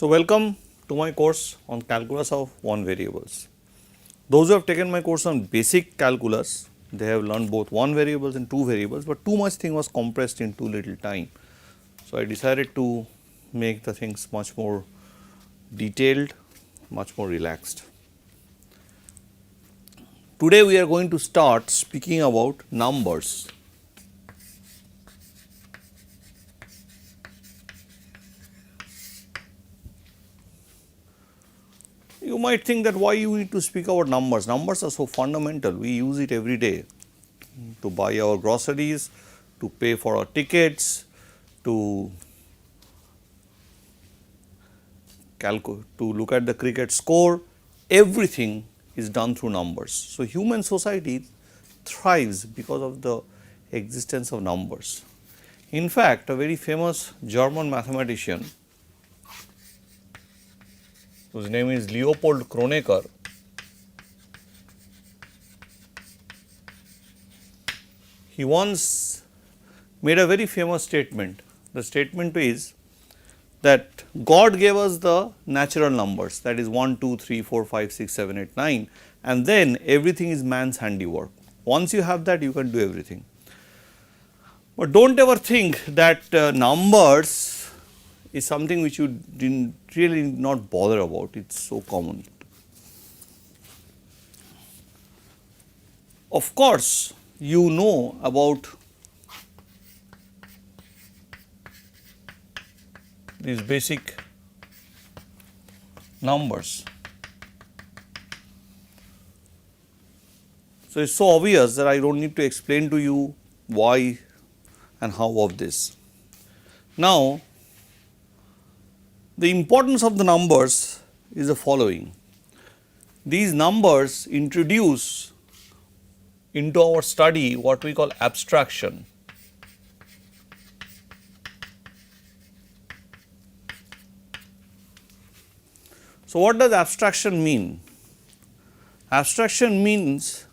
So, welcome to my course on calculus of one variables. Those who have taken my course on basic calculus, they have learned both one variables and two variables, but too much thing was compressed in too little time. So, I decided to make the things much more detailed, much more relaxed. Today, we are going to start speaking about numbers. You might think that why you need to speak about numbers. Numbers are so fundamental, we use it every day to buy our groceries, to pay for our tickets, to look at the cricket score, everything is done through numbers. So, human society thrives because of the existence of numbers. In fact, a very famous German mathematician, whose name is Leopold Kronecker, he once made a very famous statement. The statement is that God gave us the natural numbers, that is 1, 2, 3, 4, 5, 6, 7, 8, 9, and then everything is man's handiwork. Once you have that, you can do everything. But do not ever think that numbers is something which you didn't really not bother about, it is so common. Of course, you know about these basic numbers. So, it is so obvious that I do not need to explain to you why and how of this. Now, the importance of the numbers is the following. These numbers introduce into our study what we call abstraction. So, what does abstraction mean? Abstraction means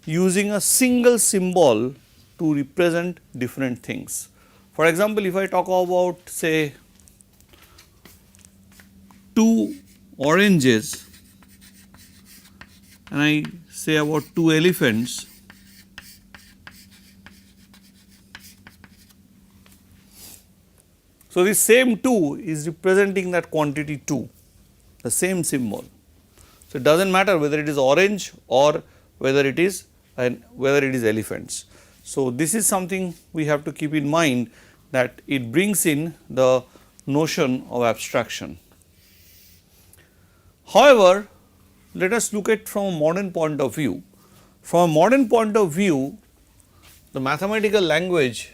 using a single symbol to represent different things. For example, if I talk about say 2 oranges and I say about 2 elephants, so this same 2 is representing that quantity 2, the same symbol. So, it does not matter whether it is orange or whether it is elephants. So, this is something we have to keep in mind, that it brings in the notion of abstraction. However, let us look at from a modern point of view. From a modern point of view, the mathematical language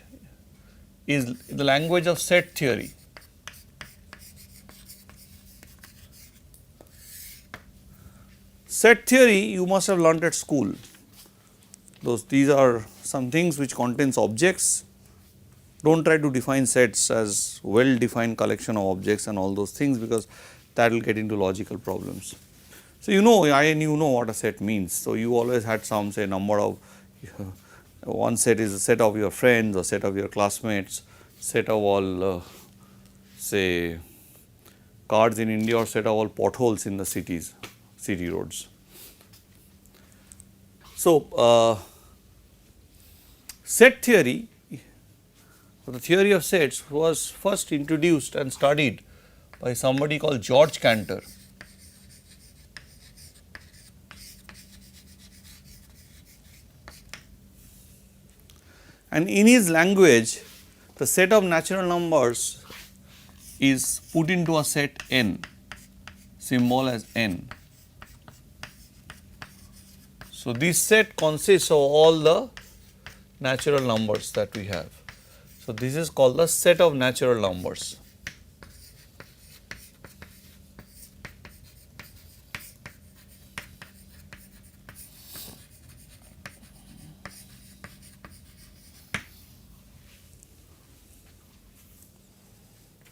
is the language of set theory. Set theory you must have learnt at school. These are some things which contains objects. Do not try to define sets as well defined collection of objects and all those things, because that will get into logical problems. So, you know what a set means. So, you always had some say number of one set is a set of your friends or set of your classmates, set of all say cars in India, or set of all potholes in the city roads. So, set theory, the theory of sets, was first introduced and studied by somebody called George Cantor. And in his language, the set of natural numbers is put into a set n, symbol as n. So, this set consists of all the natural numbers that we have. So, this is called the set of natural numbers.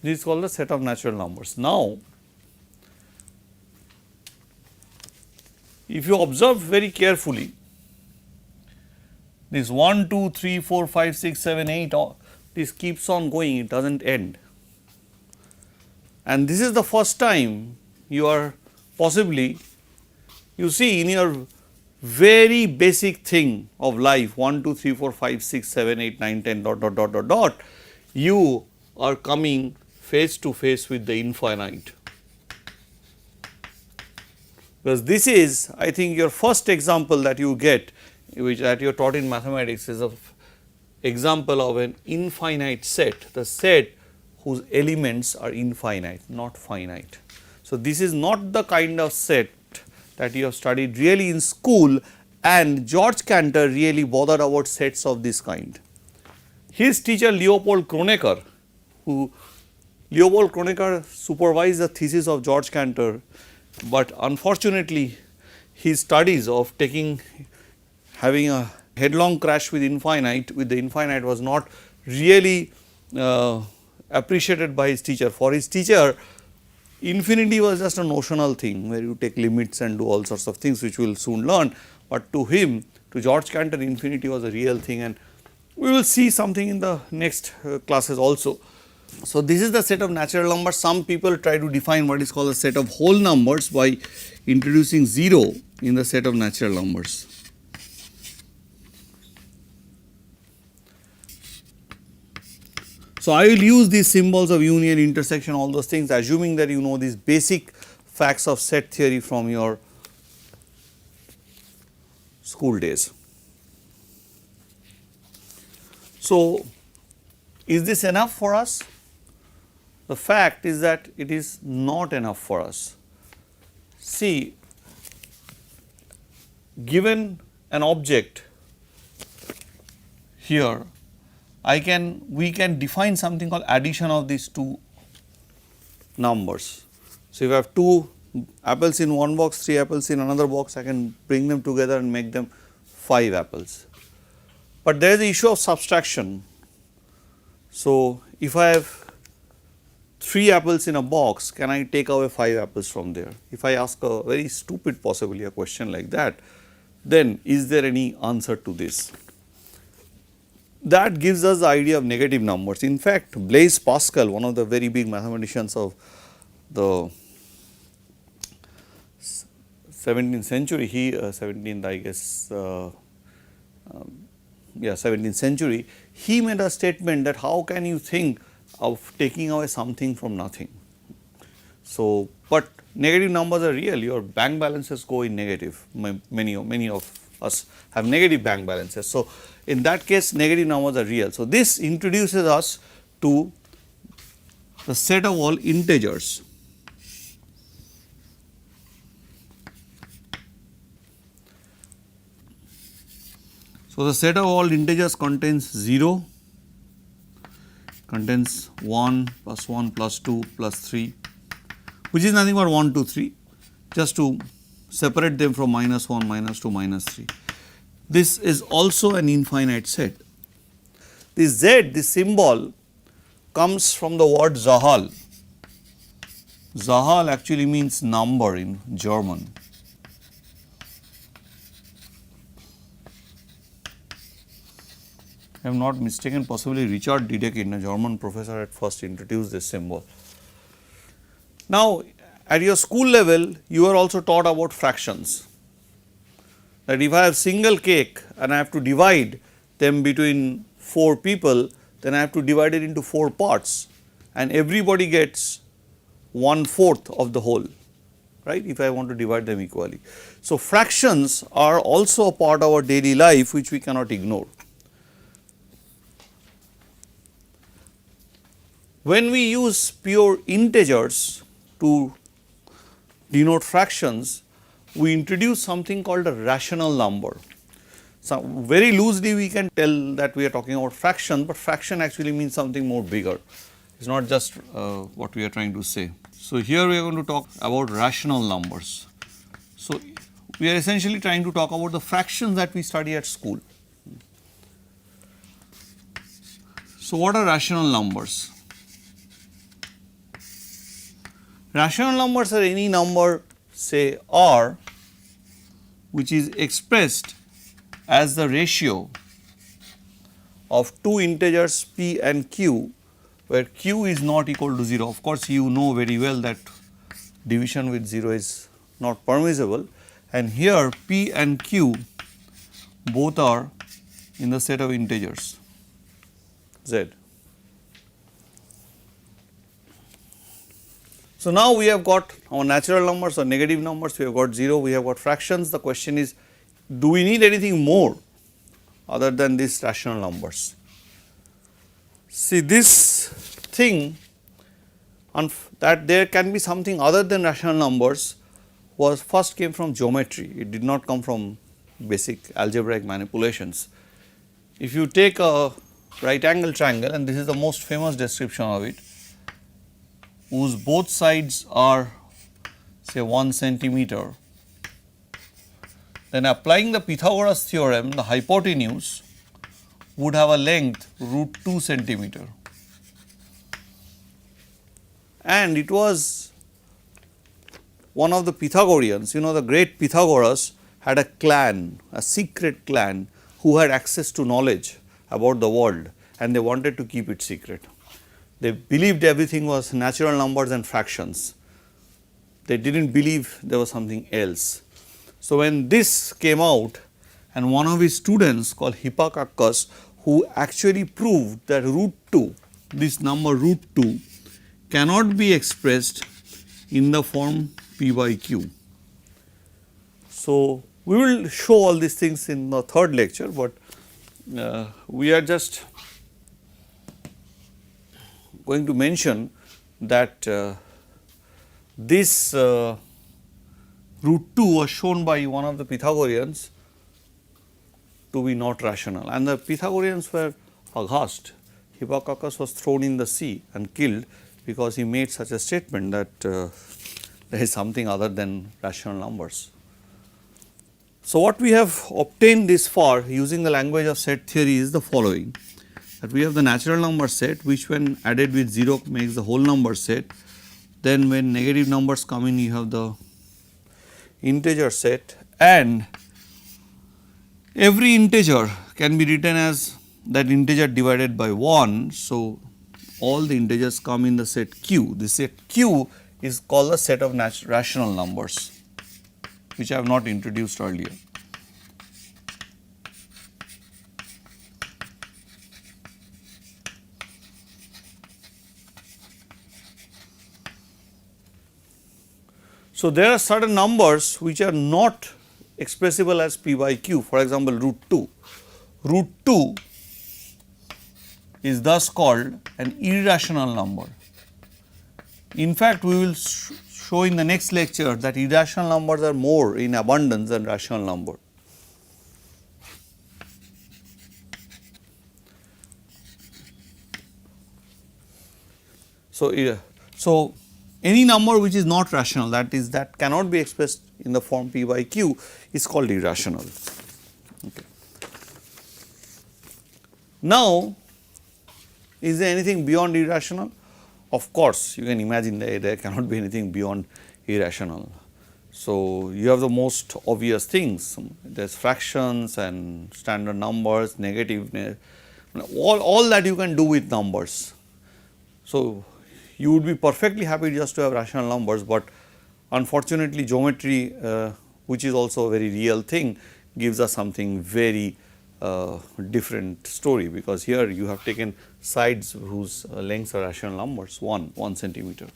This is called the set of natural numbers. Now, if you observe very carefully, this 1, 2, 3, 4, 5, 6, 7, 8, this keeps on going, it does not end. and this is the first time you are possibly, you see, in your very basic thing of life 1, 2, 3, 4, 5, 6, 7, 8, 9, 10 dot dot dot dot dot, you are coming face to face with the infinite. Because this is, I think, your first example that you get, which that you are taught in mathematics, is an example of an infinite set, the set whose elements are infinite, not finite. So, this is not the kind of set that you have studied really in school, and George Cantor really bothered about sets of this kind. His teacher Leopold Kronecker, Leopold Kronecker supervised the thesis of George Cantor, but unfortunately his studies of having a headlong crash with the infinite was not really appreciated by his teacher. For his teacher, infinity was just a notional thing where you take limits and do all sorts of things which we will soon learn, but to him, to George Cantor, infinity was a real thing, and we will see something in the next classes also. So, this is the set of natural numbers. Some people try to define what is called a set of whole numbers by introducing 0 in the set of natural numbers. So, I will use these symbols of union, intersection, all those things, assuming that you know these basic facts of set theory from your school days. So, is this enough for us? The fact is that it is not enough for us. See, given an object here, we can define something called addition of these two numbers. So, if I have 2 apples in one box, 3 apples in another box, I can bring them together and make them 5 apples. But there is the issue of subtraction. So, if I have 3 apples in a box, can I take away 5 apples from there? If I ask a very stupid, possibly a question like that, then is there any answer to this? That gives us the idea of negative numbers. In fact, Blaise Pascal, one of the very big mathematicians of the 17th century, 17th century, he made a statement that how can you think of taking away something from nothing. So, but negative numbers are real, your bank balances go in negative, many of us have negative bank balances. So, in that case negative numbers are real. So, this introduces us to the set of all integers. So, the set of all integers contains 0, contains 1 plus 1 plus 2 plus 3, which is nothing but 1, 2, 3, just to separate them from minus 1, minus 2, minus 3. This is also an infinite set. This Z, this symbol comes from the word Zahl. Zahl actually means number in German. I am not mistaken, possibly Richard Dedekind, a German professor, at first introduced this symbol. Now, at your school level, you are also taught about fractions. That if I have single cake and I have to divide them between 4 people, then I have to divide it into 4 parts, and everybody gets 1/4 of the whole, right, if I want to divide them equally. So, fractions are also a part of our daily life which we cannot ignore. When we use pure integers to denote fractions, we introduce something called a rational number. So, very loosely we can tell that we are talking about fraction, but fraction actually means something more bigger. It is not just what we are trying to say. So, here we are going to talk about rational numbers. So, we are essentially trying to talk about the fractions that we study at school. So, what are rational numbers? Rational numbers are any number, say R, which is expressed as the ratio of 2 integers p and q where q is not equal to 0. Of course, you know very well that division with 0 is not permissible, and here p and q both are in the set of integers z. So, now we have got our natural numbers or negative numbers, we have got 0, we have got fractions. The question is, do we need anything more other than these rational numbers? See, this thing that there can be something other than rational numbers was first came from geometry, it did not come from basic algebraic manipulations. If you take a right angle triangle, and this is the most famous description of it, whose both sides are say 1 centimeter, then applying the Pythagoras theorem, the hypotenuse would have a length root 2 centimeter, and it was one of the Pythagoreans, you know, the great Pythagoras had a clan, a secret clan, who had access to knowledge about the world, and they wanted to keep it secret. They believed everything was natural numbers and fractions. They did not believe there was something else. So, when this came out, and one of his students called Hipparchus, who actually proved that root 2, this number root 2 cannot be expressed in the form p by q. So, we will show all these things in the third lecture, but we are just going to mention that this root 2 was shown by one of the Pythagoreans to be not rational, and the Pythagoreans were aghast. Hipparchus was thrown in the sea and killed because he made such a statement that there is something other than rational numbers. So, what we have obtained this far using the language of set theory is the following, that we have the natural number set, which when added with 0 makes the whole number set. Then when negative numbers come in, you have the integer set, and every integer can be written as that integer divided by 1. So, all the integers come in the set q. The set q is called the set of rational numbers, which I have not introduced earlier. So, there are certain numbers which are not expressible as p by q, for example, root 2. Root 2 is thus called an irrational number. In fact, we will show in the next lecture that irrational numbers are more in abundance than rational number. So, any number which is not rational, that is, that cannot be expressed in the form p by q, is called irrational. Okay. Now, is there anything beyond irrational? Of course, you can imagine that there cannot be anything beyond irrational. So, you have the most obvious things, there is fractions and standard numbers, negative, all that you can do with numbers. So, you would be perfectly happy just to have rational numbers, but unfortunately geometry, which is also a very real thing, gives us something very different story, because here you have taken sides whose lengths are rational numbers, 1 centimeter.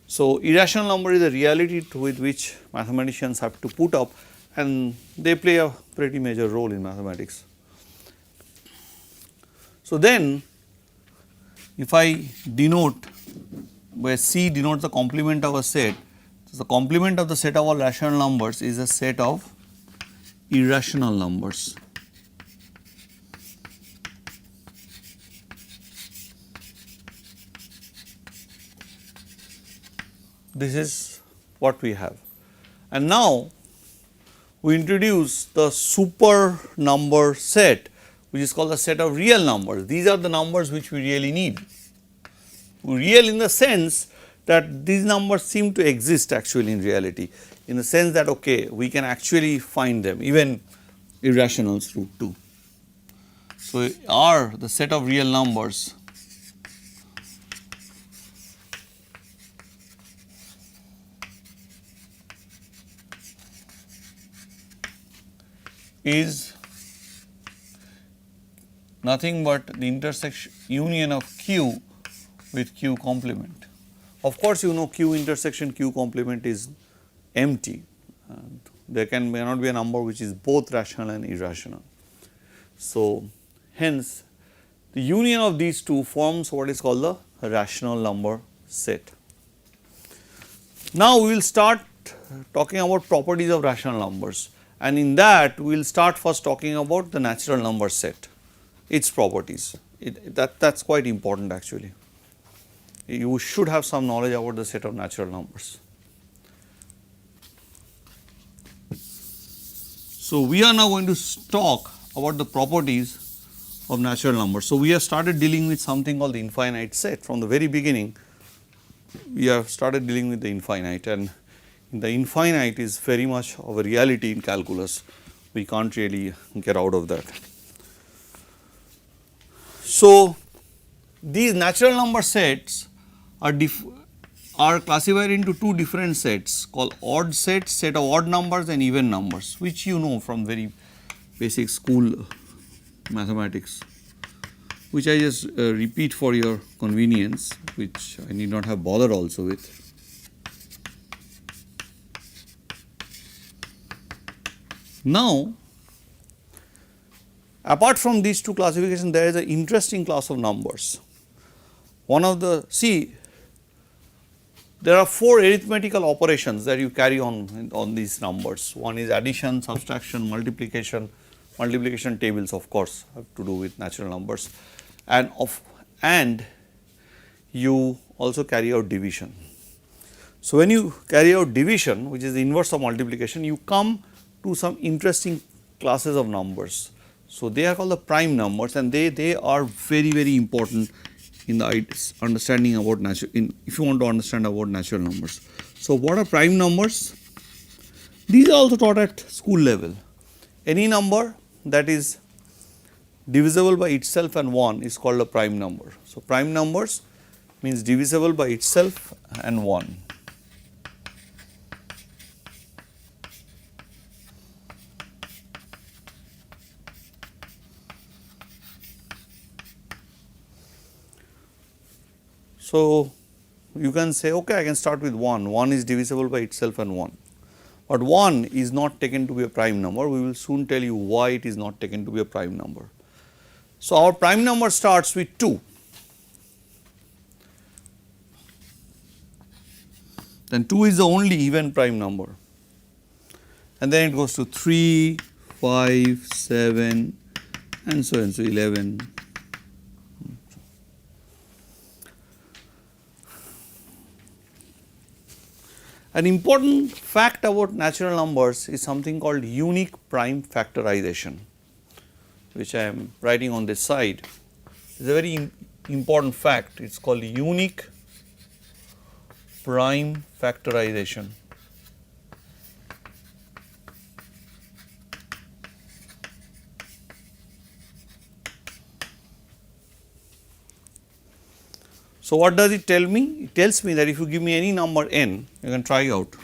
So, irrational number is a reality with which mathematicians have to put up, and they play a pretty major role in mathematics. So, then if I denote, where C denotes the complement of a set, so the complement of the set of all rational numbers is a set of irrational numbers. This is what we have. And now, we introduce the super number set, which is called the set of real numbers. These are the numbers which we really need. Real in the sense that these numbers seem to exist actually in reality, in the sense that okay, we can actually find them, even irrationals root 2. So, R, the set of real numbers, is nothing but the intersection union of q with q complement. Of course, you know q intersection q complement is empty, and there may not be a number which is both rational and irrational. So, hence the union of these two forms what is called the rational number set. Now, we will start talking about properties of rational numbers, and in that we will start first talking about the natural number set, its properties. That is quite important actually. You should have some knowledge about the set of natural numbers. So, we are now going to talk about the properties of natural numbers. So, we have started dealing with something called the infinite set from the very beginning. We have started dealing with the infinite, and the infinite is very much of a reality in calculus. We can't really get out of that. So, these natural number sets are classified into two different sets called odd sets, set of odd numbers and even numbers, which you know from very basic school mathematics, which I just repeat for your convenience, which I need not have bothered also with. Now, apart from these two classifications, there is an interesting class of numbers. One of the, see, there are four arithmetical operations that you carry on these numbers. One is addition, subtraction, multiplication. Multiplication tables of course have to do with natural numbers, and you also carry out division. So, when you carry out division, which is the inverse of multiplication, you come to some interesting classes of numbers. So, they are called the prime numbers, and they are very important in the understanding about if you want to understand about natural numbers. So, what are prime numbers? These are also taught at school level. Any number that is divisible by itself and 1 is called a prime number. So, prime numbers means divisible by itself and 1. So, you can say okay, I can start with 1 is divisible by itself and 1. But 1 is not taken to be a prime number. We will soon tell you why it is not taken to be a prime number. So, our prime number starts with 2, then 2 is the only even prime number, and then it goes to 3, 5, 7 and so on, so 11. An important fact about natural numbers is something called unique prime factorization, which I am writing on this side. It is a very important fact. It is called unique prime factorization. So, what does it tell me? It tells me that if you give me any number n, you can try out,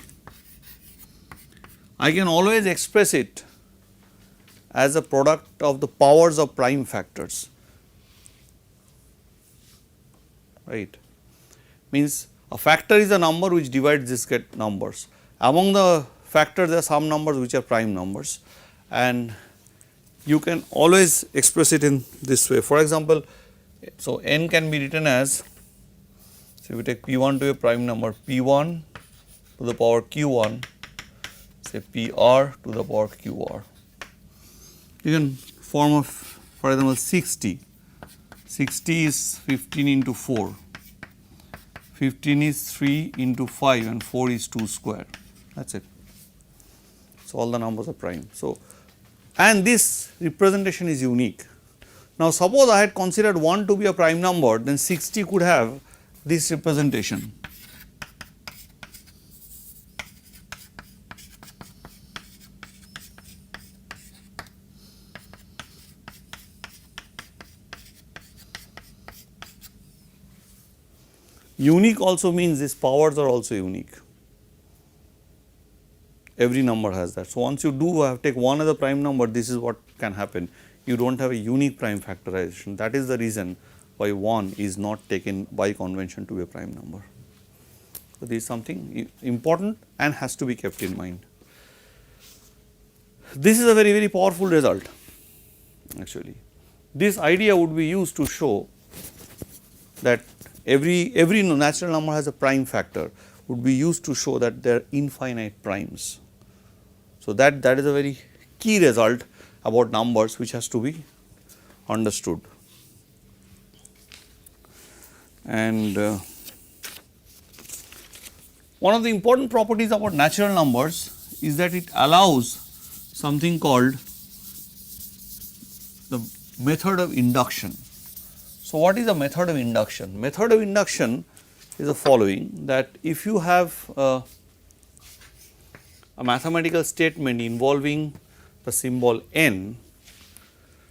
I can always express it as a product of the powers of prime factors, right. Means a factor is a number which divides discrete numbers. Among the factors there are some numbers which are prime numbers, and you can always express it in this way. For example, so n can be written as, so, we take P1 to a prime number P1 to the power Q1, say PR to the power QR. You can form of, for example, 60. 60 is 15 into 4, 15 is 3 into 5 and 4 is 2 square, that is it. So, all the numbers are prime. So, and this representation is unique. Now, suppose I had considered 1 to be a prime number, then 60 could have this representation. Unique also means these powers are also unique. Every number has that. So, once you do take one as a prime number, this is what can happen. You do not have a unique prime factorization. That is the reason why 1 is not taken by convention to be a prime number. So, this is something important and has to be kept in mind. This is a very, very powerful result actually. This idea would be used to show that every natural number has a prime factor, would be used to show that there are infinite primes. So, that is a very key result about numbers which has to be understood. And one of the important properties about natural numbers is that it allows something called the method of induction. So, what is the method of induction? Method of induction is the following, that if you have a mathematical statement involving the symbol n,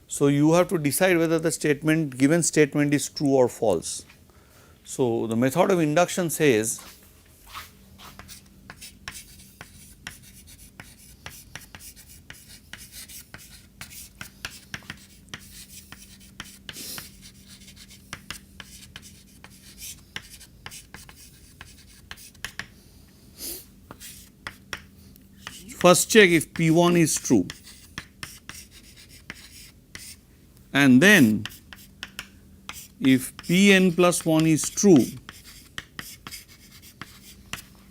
so you have to decide whether the given statement is true or false. So, the method of induction says first check if P1 is true, and then if Pn plus 1 is true,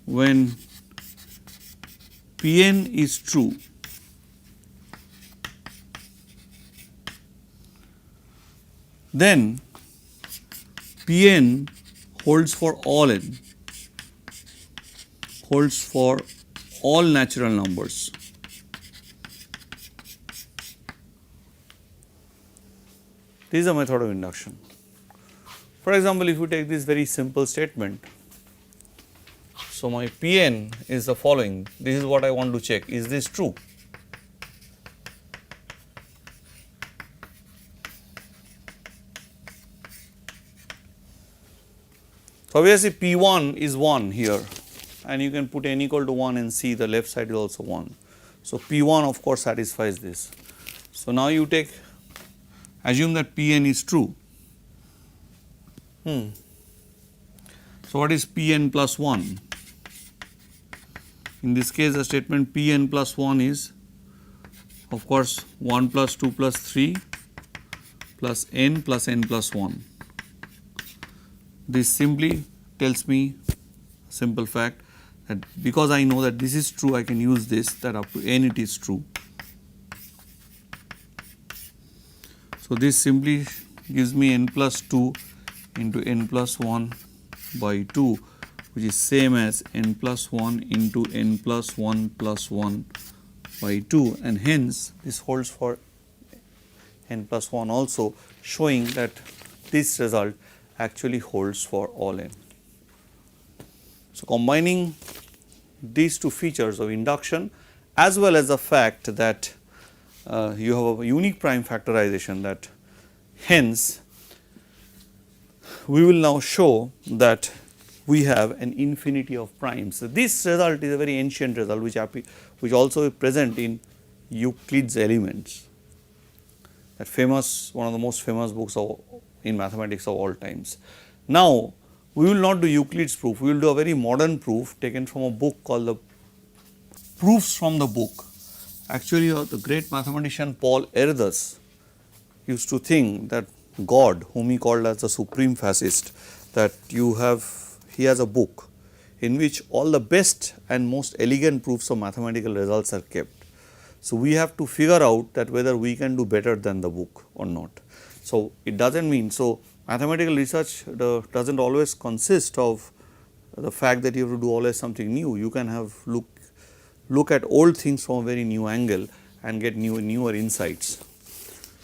when Pn is true, then Pn holds for all n, holds for all natural numbers. This is a method of induction. For example, if you take this very simple statement, so my Pn is the following, this is what I want to check, is this true? So, obviously P1 is 1 here, and you can put n equal to 1 and see the left side is also 1. So, P1 of course satisfies this. So, now you assume that Pn is true. So, what is Pn plus 1? In this case the statement Pn plus 1 is of course 1 plus 2 plus 3 plus n plus 1. This simply tells me a simple fact that because I know that this is true, I can use this, that up to n it is true. So, this simply gives me n plus 2 into n plus 1 by 2, which is same as n plus 1 into n plus 1 plus 1 by 2, and hence this holds for n plus 1 also, showing that this result actually holds for all n. So, combining these two features of induction as well as the fact that you have a unique prime factorization, that hence we will now show that we have an infinity of primes. So, this result is a very ancient result which also is present in Euclid's Elements, that famous, one of the most famous books in mathematics of all times. Now, we will not do Euclid's proof, we will do a very modern proof taken from a book called the Proofs from the Book. Actually, the great mathematician Paul Erdos used to think that God, whom he called as the supreme fascist, that he has a book in which all the best and most elegant proofs of mathematical results are kept. So, we have to figure out that whether we can do better than the book or not. So, it does not mean, so mathematical research does not always consist of the fact that you have to do always something new. You can have look at old things from a very new angle and get newer insights.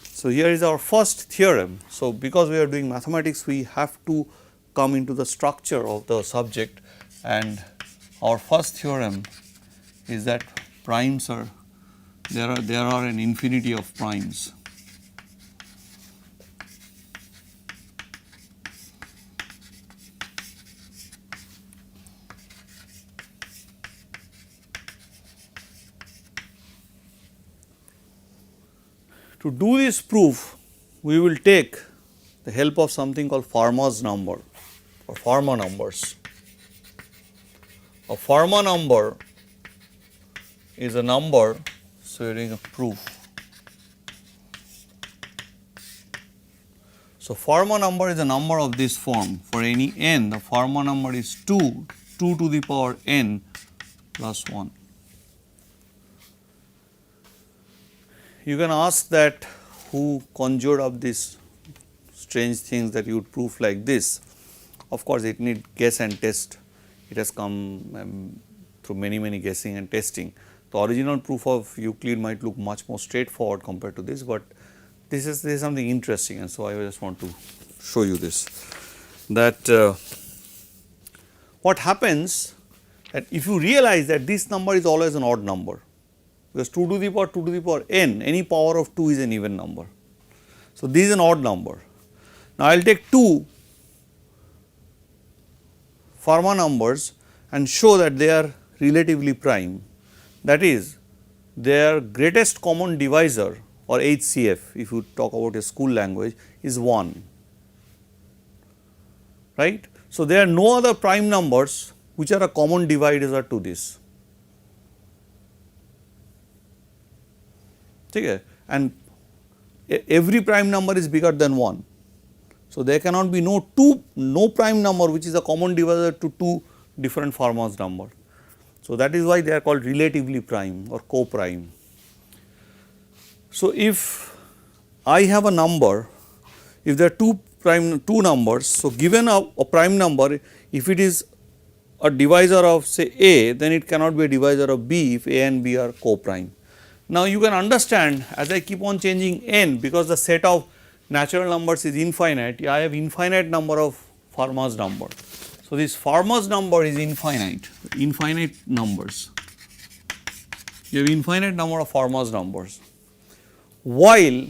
So, here is our first theorem. So, because we are doing mathematics, we have to come into the structure of the subject, and our first theorem is that primes are, there are an infinity of primes. To do this proof, we will take the help of something called Fermat's number or Fermat numbers. A Fermat number is a number, so we are doing a proof. So, Fermat number is a number of this form. For any n, the Fermat number is 2 to the power n plus 1. You can ask that who conjured up these strange things that you would prove like this. Of course, it need guess and test. It has come through many guessing and testing. The original proof of Euclid might look much more straightforward compared to this, but this is something interesting, and so I just want to show you this, that what happens that if you realize that this number is always an odd number, because 2 to the power n, any power of 2 is an even number. So, this is an odd number. Now, I will take 2 Fermat numbers and show that they are relatively prime, that is their greatest common divisor or HCF, if you talk about a school language, is 1, right. So, there are no other prime numbers which are a common divisor to this. Okay. And every prime number is bigger than 1. So, there cannot be no prime number which is a common divisor to 2 different Fermat's number. So, that is why they are called relatively prime or co-prime. So, if I have a number, if there are two numbers, so given a prime number, if it is a divisor of say A, then it cannot be a divisor of B if A and B are co-prime. Now, you can understand as I keep on changing n, because the set of natural numbers is infinite, I have infinite number of Fermat's number. So, this Fermat's number is infinite numbers. You have infinite number of Fermat's numbers, while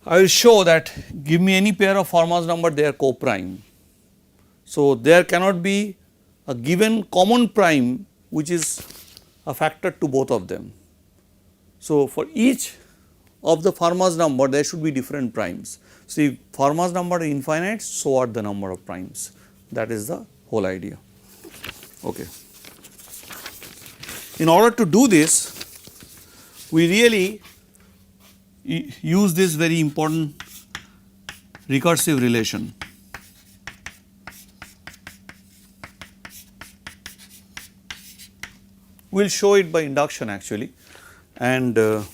I will show that give me any pair of Fermat's number, they are co-prime. So, there cannot be a given common prime which is a factor to both of them. So, for each of the Fermat's number there should be different primes. See, Fermat's number is infinite, so are the number of primes. That is the whole idea. Okay. In order to do this, we really use this very important recursive relation. We will show it by induction actually, and n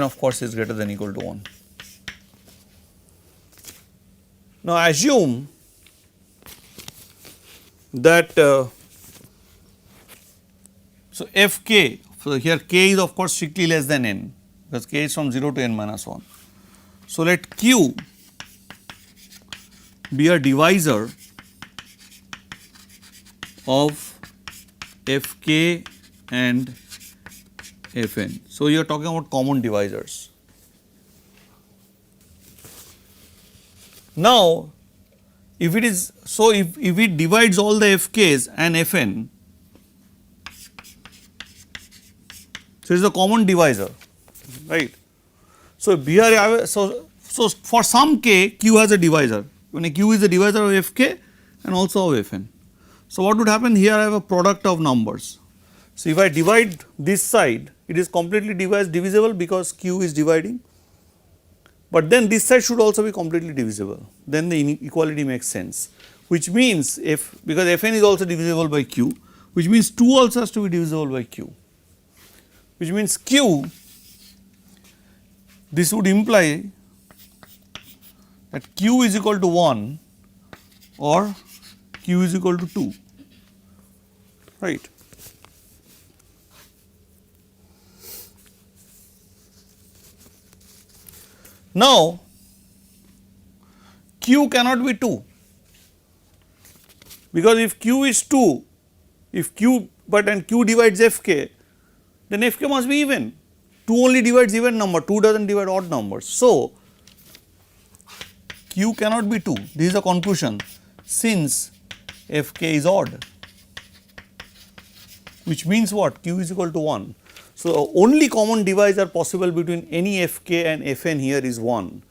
of course is greater than or equal to 1. Now, assume that so Fk, so here k is of course strictly less than n, because k is from 0 to n minus 1. So, let q be a divisor of Fk and Fn. So, you are talking about common divisors. Now, if it is so, if it divides all the Fk's and Fn, so it is a common divisor, right. So, here so for some k, q has a divisor, when q is a divisor of Fk and also of Fn. So, what would happen here? I have a product of numbers. So, if I divide this side, it is completely divisible because q is dividing, but then this side should also be completely divisible, then the inequality makes sense, which means because Fn is also divisible by q, which means 2 also has to be divisible by q, which means q, this would imply that q is equal to 1 or q is equal to 2, right. Now, q cannot be 2, because if q is 2, if q and q divides Fk, then Fk must be even. 2 only divides even number, 2 does not divide odd numbers. So, q cannot be 2, this is a conclusion, since Fk is odd, which means what? Q is equal to 1. So, only common divisor possible between any Fk and Fn here is 1.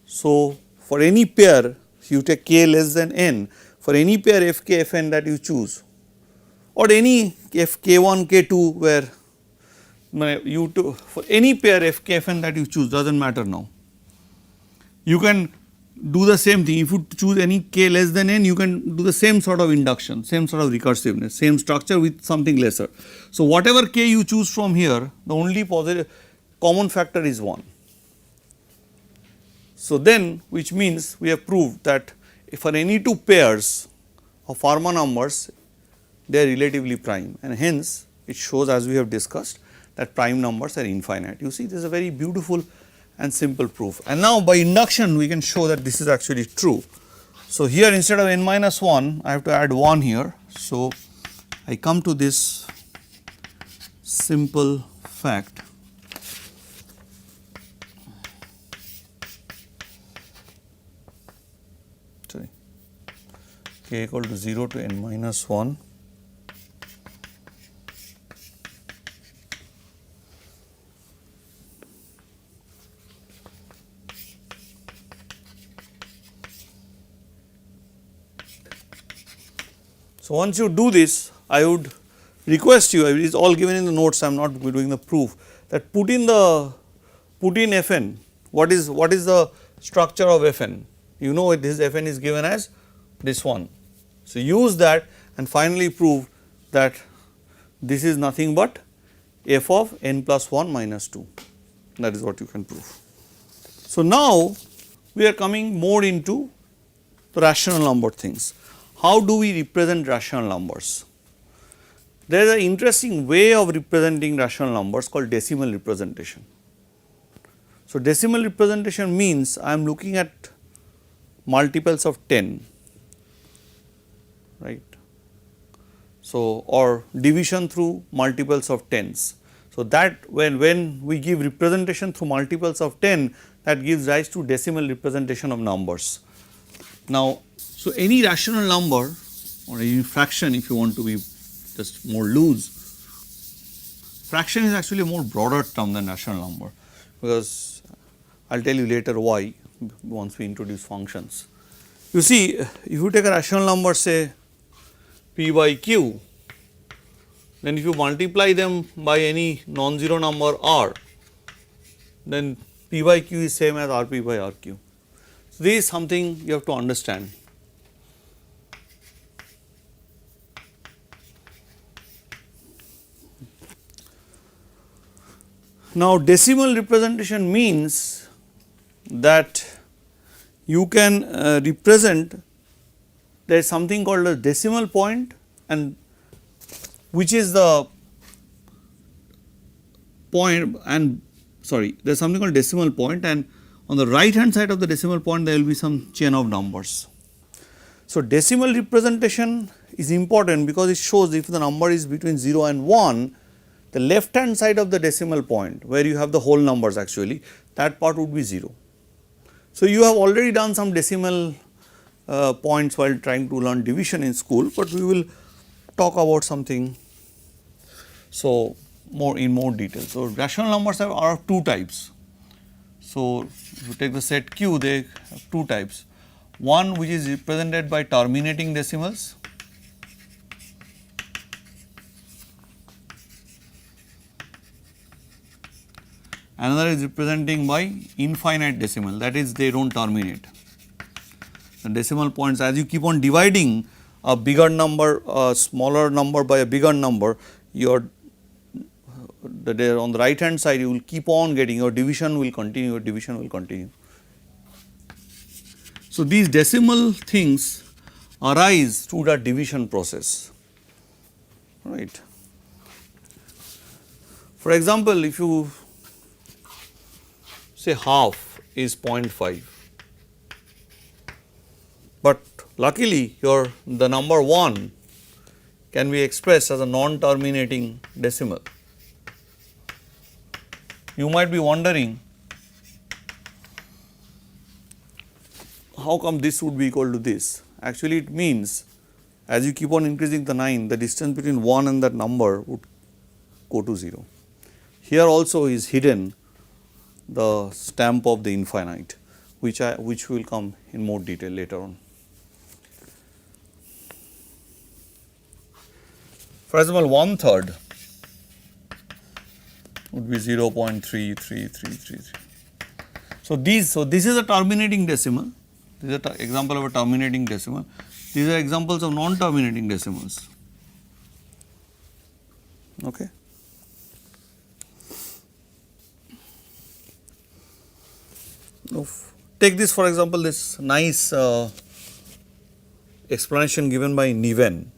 So, for any pair you take k less than n, for any pair Fk Fn that you choose, or any Fk1 K2 where for any pair Fk Fn that you choose, does not matter now. You can do the same thing. If you choose any k less than n, you can do the same sort of induction, same sort of recursiveness, same structure with something lesser. So, whatever k you choose from here, the only positive common factor is 1. So, then which means we have proved that for any two pairs of Fermat numbers, they are relatively prime, and hence it shows, as we have discussed, that prime numbers are infinite. You see, this is a very beautiful and simple proof. And now by induction we can show that this is actually true. So, here instead of n minus 1, I have to add 1 here. So, I come to this simple fact k equal to 0 to n minus 1 . So, once you do this, I would request you, it is all given in the notes, I am not doing the proof, that put in Fn, what is the structure of Fn? You know this Fn is given as this one. So, use that and finally prove that this is nothing but f of n plus 1 minus 2, that is what you can prove. So, now we are coming more into the rational number things. How do we represent rational numbers? There is an interesting way of representing rational numbers called decimal representation. So, decimal representation means I am looking at multiples of 10, right. So, or division through multiples of tens. So, that when we give representation through multiples of 10, that gives rise to decimal representation of numbers. Now, so any rational number or any fraction, if you want to be just more loose, fraction is actually a more broader term than rational number, because I will tell you later why once we introduce functions. You see, if you take a rational number, say p by q, then if you multiply them by any non-zero number r, then p by q is same as rp by rq. So, this is something you have to understand. Now, decimal representation means that you can represent, there is something called a decimal point, and which is the point, and sorry, there is something called decimal point, and on the right hand side of the decimal point there will be some chain of numbers. So, decimal representation is important because it shows if the number is between 0 and 1, the left hand side of the decimal point where you have the whole numbers actually, that part would be 0. So, you have already done some decimal points while trying to learn division in school, but we will talk about something so in more detail. So, rational numbers are of two types. So, if you take the set Q, they have two types, one which is represented by terminating decimals, another is representing by infinite decimal, that is they do not terminate. The decimal points, as you keep on dividing a bigger number, a smaller number by a bigger number, your on the right hand side you will keep on getting, your division will continue, your division will continue. So, these decimal things arise through that division process, right. For example, if you say half is 0.5, but luckily the number 1 can be expressed as a non-terminating decimal. You might be wondering how come this would be equal to this. Actually, it means as you keep on increasing the 9, the distance between 1 and that number would go to 0. here also is hidden the stamp of the infinite, which will come in more detail later on. For example, 1/3 would be 0.33333. So this is a terminating decimal. This is an example of a terminating decimal. These are examples of non-terminating decimals. Okay. Now, take this for example, this nice explanation given by Niven,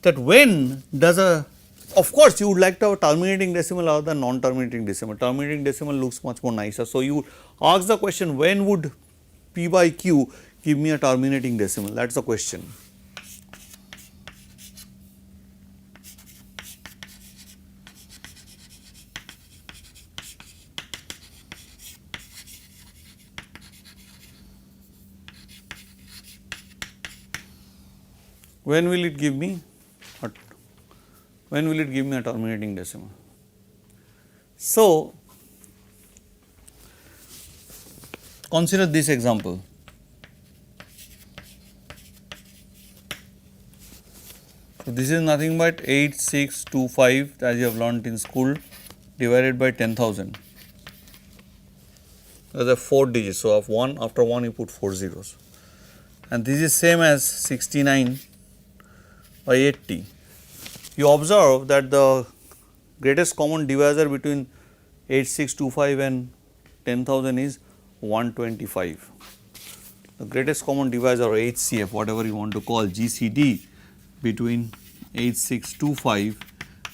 that when does of course, you would like to have a terminating decimal other than non-terminating decimal. Terminating decimal looks much more nicer. So, you ask the question, when would P by Q give me a terminating decimal? That is the question. When will it give me a terminating decimal? So, consider this example. So, this is nothing but 8625 as you have learnt in school divided by 10,000. There are 4 digits. So, after 1 you put 4 zeros, and this is same as 69 by 80. You observe that the greatest common divisor between 8625 and 10,000 is 125. The greatest common divisor, or HCF, whatever you want to call, GCD, between 8625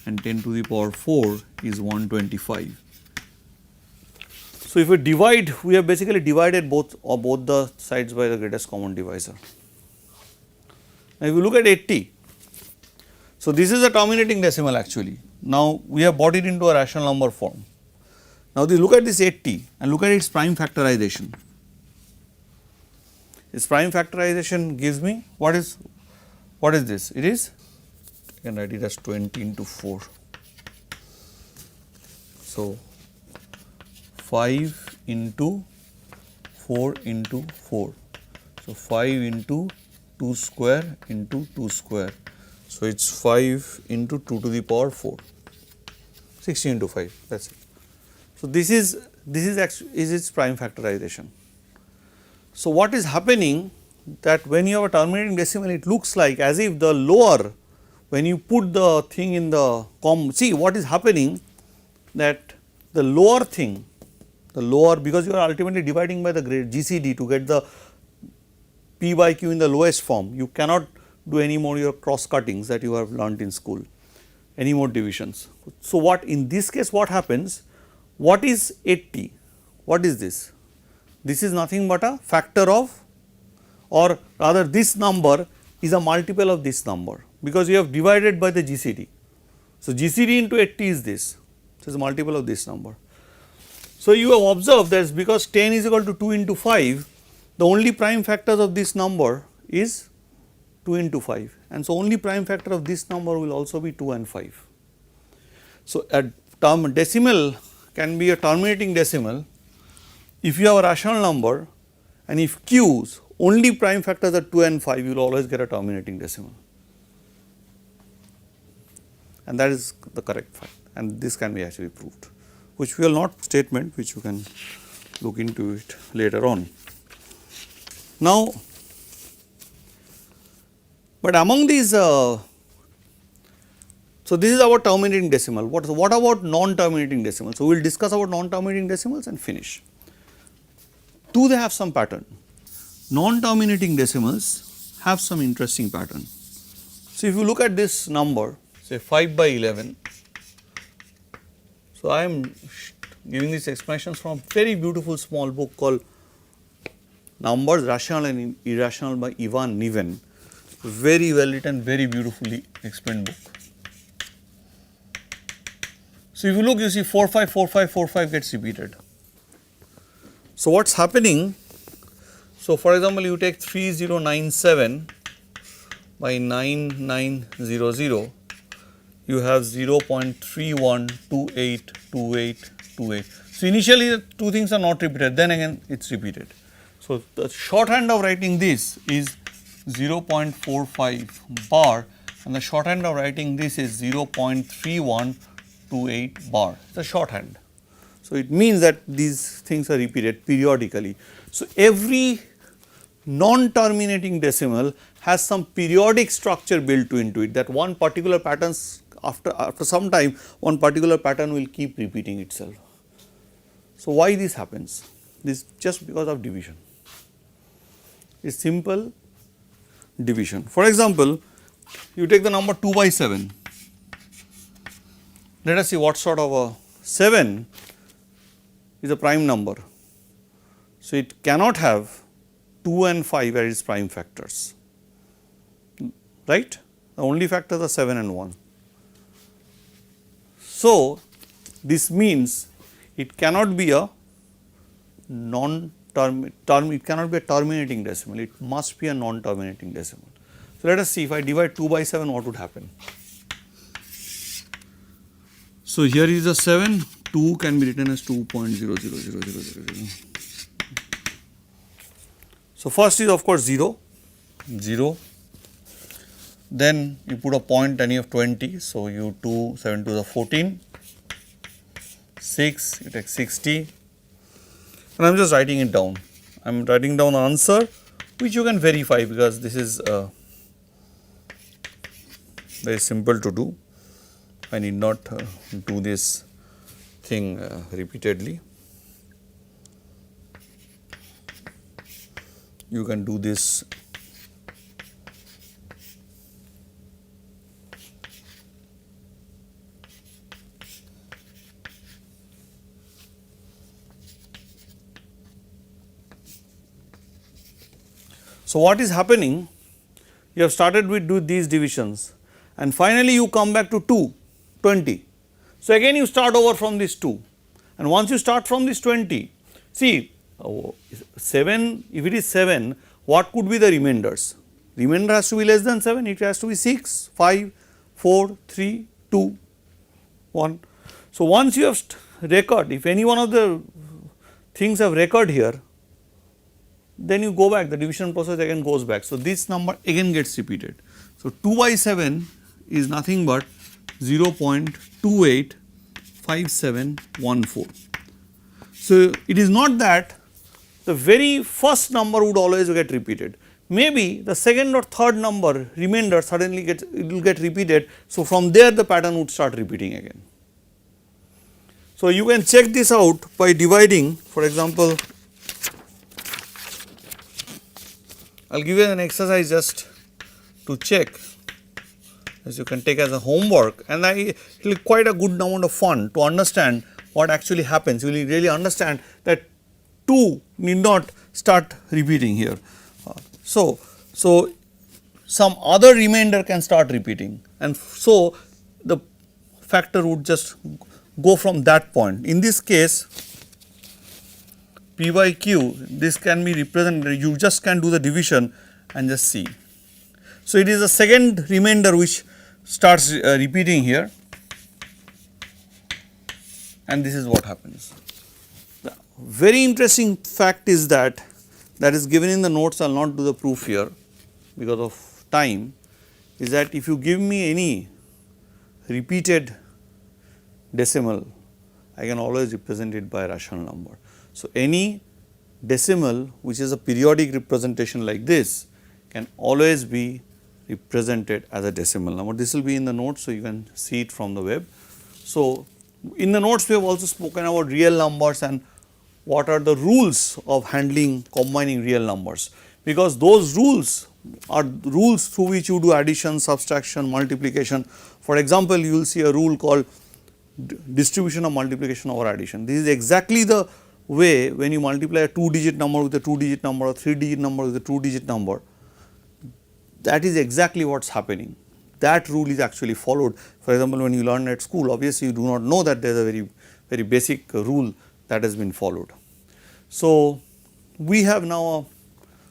and 10 to the power 4 is 125. So, if we divide, we have basically divided both the sides by the greatest common divisor. Now, if you look at 80, so this is a terminating decimal actually. Now, we have brought it into a rational number form. Now, look at this 80 and look at its prime factorization. Its prime factorization gives me what is this? It is, you can write it as 20 into 4. So, 5 into 4 into 4. So, 5 into 2 square into 2 square. So, it is 5 into 2 to the power 4, 60 into 5, that is it. So, this is actually its prime factorization. So, what is happening, that when you have a terminating decimal, it looks like as if the lower, when you put the thing in the see what is happening, that the lower thing, because you are ultimately dividing by the grade GCD to get the P by Q in the lowest form, you cannot do any more your cross cuttings that you have learnt in school, any more divisions. So, what in this case what happens, what is 80? What is this? This is nothing but a factor of, or rather this number is a multiple of this number, because you have divided by the GCD. So, GCD into 80 is this, so it is a multiple of this number. So, you have observed that because 10 is equal to 2 into 5, the only prime factors of this number is 2 into 5, and so only prime factor of this number will also be 2 and 5. So, a decimal can be a terminating decimal if you have a rational number, and if Q's only prime factors are 2 and 5, you will always get a terminating decimal, and that is the correct fact, and this can be actually proved, which we will not statement, which you can look into it later on. Now, but among these, so this is our terminating decimal. What about non-terminating decimals? So, we will discuss about non-terminating decimals and finish. Do they have some pattern? Non-terminating decimals have some interesting pattern. So, if you look at this number, say 5 by 11. So, I am giving these expressions from a very beautiful small book called Numbers, Rational and Irrational by Ivan Niven. Very well written, very beautifully explained book. So, if you look, you see 4 5 4 5 4 5 gets repeated. So, what is happening? So, for example, you take 3097 by 9900, you have 0.31282828. So, initially the two things are not repeated, then again it is repeated. So, the shorthand of writing this is 0.45 bar and the shorthand of writing this is 0.3128 bar, it is a shorthand. So, it means that these things are repeated periodically. So, every non-terminating decimal has some periodic structure built into it, that one particular patterns after some time one particular pattern will keep repeating itself. So, why this happens? This just because of division. It is simple division. For example, you take the number 2 by 7. Let us see what sort of a 7 is a prime number. So, it cannot have 2 and 5 as its prime factors, right. The only factors are 7 and 1. So, this means it cannot be a it cannot be a terminating decimal, it must be a non-terminating decimal. So, let us see if I divide 2 by 7 what would happen. So, here is a 7, 2 can be written as 2.0000000. So, first is of course 0, 0, then you put a point and you have 20. So, you 2, 7 to the 14, 6, you take 60 and I am just writing it down. I am writing down the answer which you can verify because this is very simple to do. I need not do this thing repeatedly. You can do this So, what is happening? You have started with these divisions and finally, you come back to 2, 20. So, again you start over from this 2 and once you start from this 20, see 7, if it is 7, what could be the remainders? Remainder has to be less than 7, it has to be 6, 5, 4, 3, 2, 1. So, once you have record, if any one of the things have record here, then you go back, the division process again goes back. So, this number again gets repeated. So, 2 by 7 is nothing but 0.285714. So, it is not that the very first number would always get repeated. Maybe the second or third number remainder suddenly it will get repeated. So, from there the pattern would start repeating again. So, you can check this out by dividing, for example, I will give you an exercise just to check, as you can take as a homework, and it will be quite a good amount of fun to understand what actually happens. You will really understand that 2 need not start repeating here. So, some other remainder can start repeating and so the factor would just go from that point. In this case, P by Q, this can be represented, you just can do the division and just see. So, it is the second remainder which starts repeating here and this is what happens. The very interesting fact is that is given in the notes, I will not do the proof here because of time, is that if you give me any repeated decimal, I can always represent it by a rational number. So, any decimal which is a periodic representation like this can always be represented as a decimal number. This will be in the notes, so you can see it from the web. So, in the notes we have also spoken about real numbers and what are the rules of handling combining real numbers, because those rules are rules through which you do addition, subtraction, multiplication. For example, you will see a rule called distribution of multiplication over addition. This is exactly the way when you multiply a 2-digit number with a 2-digit number or 3-digit number with a 2-digit number, that is exactly what is happening. That rule is actually followed. For example, when you learn at school, obviously you do not know that there is a very basic rule that has been followed. So, we have now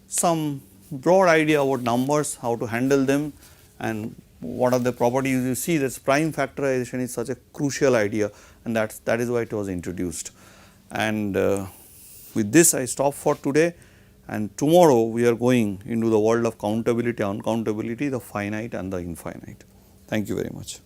some broad idea about numbers, how to handle them, and what are the properties. You see that prime factorization is such a crucial idea, and that is why it was introduced. And with this I stop for today, and tomorrow we are going into the world of countability, uncountability, the finite and the infinite. Thank you very much.